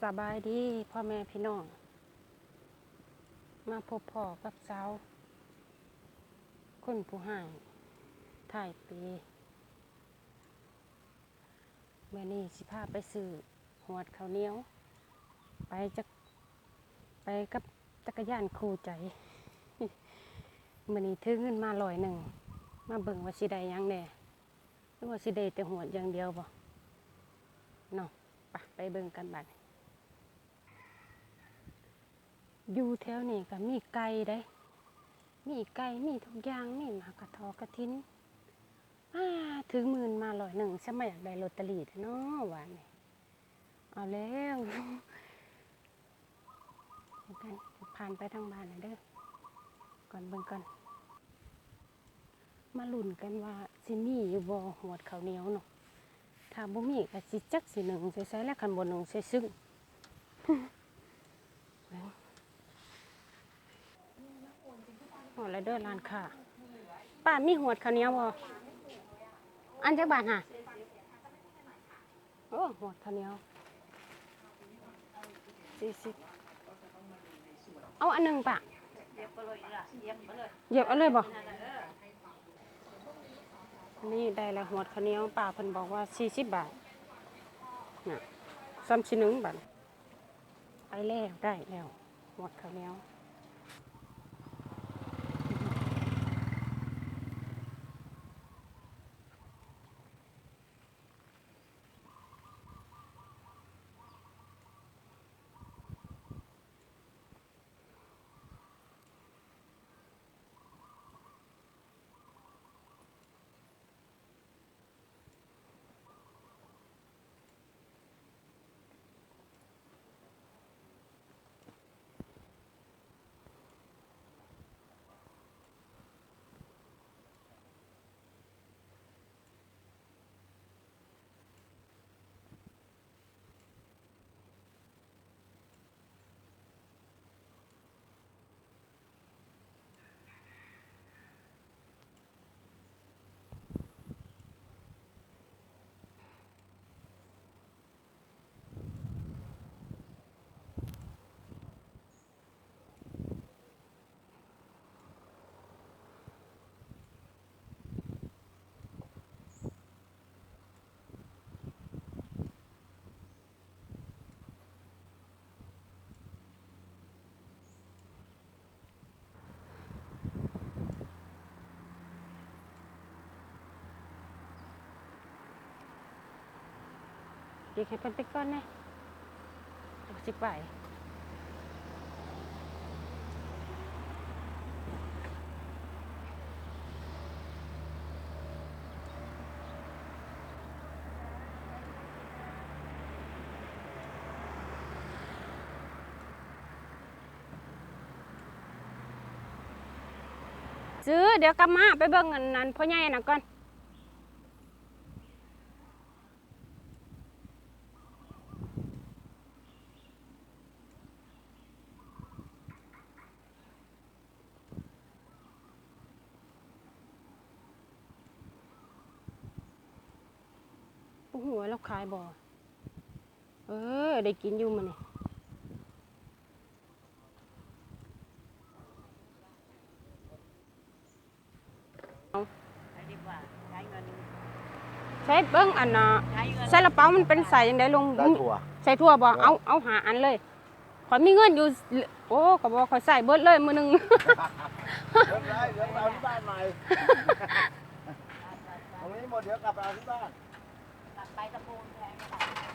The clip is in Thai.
สบายดีพ่อแม่พี่น้องมาพบพ่อกับสาวคนผู้ให้ถ่ายปีเมื่อนี้สิพาไปซื้อหวดข้าวเหนียวไปกับจักรยานคู่ใจเมื่อนี้ถือเงินมา100มาเบิ่งว่าสิได้หยังแน่หรือว่าสิได้แต่หวดอย่างเดียวบ่เนาะไปเบิ่งกันบัดอยู่แถวนี้ก็มีไก่ได้มีไก่มีทุกอย่างมีหมากกระทอกระทินถือหมื่นมา100ฉันไม่อยากได้ลอตเตอรี่เนาะว่านี่เอาแล้วกันผ่านไปทางบ้านเด้อก่อนเบิ่งก่อนมาลุ้นกันว่าสิมีอยู่บ่หวดข้าวเหนียวเนาะถ้าบ่มีก็สิจักสิหนึ่งใส่แล้วคันบ่หนึ่งใส่ซึ่งหอดแล้วเด้อร้านค้าป้ามีหวดข้าวเหนียวบ่อันจักบาทห่ะโอ้หวดข้าวเหนียว40เอาอันหนึ่งป่ะเหยียบเอาเลยบ่นี่ได้แล้วหวดข้าวเหนียวป้าเพิ่นบอกว่า40 บาทน่ะ31 บาทไปแล้วได้แล้วหวดข้าวเหนียวเดี๋ยวให้เพิ่นไปก่อนนะสิไปซื้อเดี๋ยวกลับมาไปเบิ่งอันนั้นพ่อใหญ่น่ะก่อนหัวเราขายบ่ได้กินอยู่มื้อนี้ใช้เบิ่งอันน่ะใส่กระเป๋ามันเป็นใส่จังได๋ลุงใส่ทั่วบ่เอาหาอันเลยข่อยมีเงินอยู่โอ้ก็บ่ข่อยใส่เบิดเลยมื้อนึงเดี๋ยวเอาที่บ้านใหม่ตรงนี้หมดเดี๋ยวกลับไปเอาที่บ้านกลับไปตะปูนแทน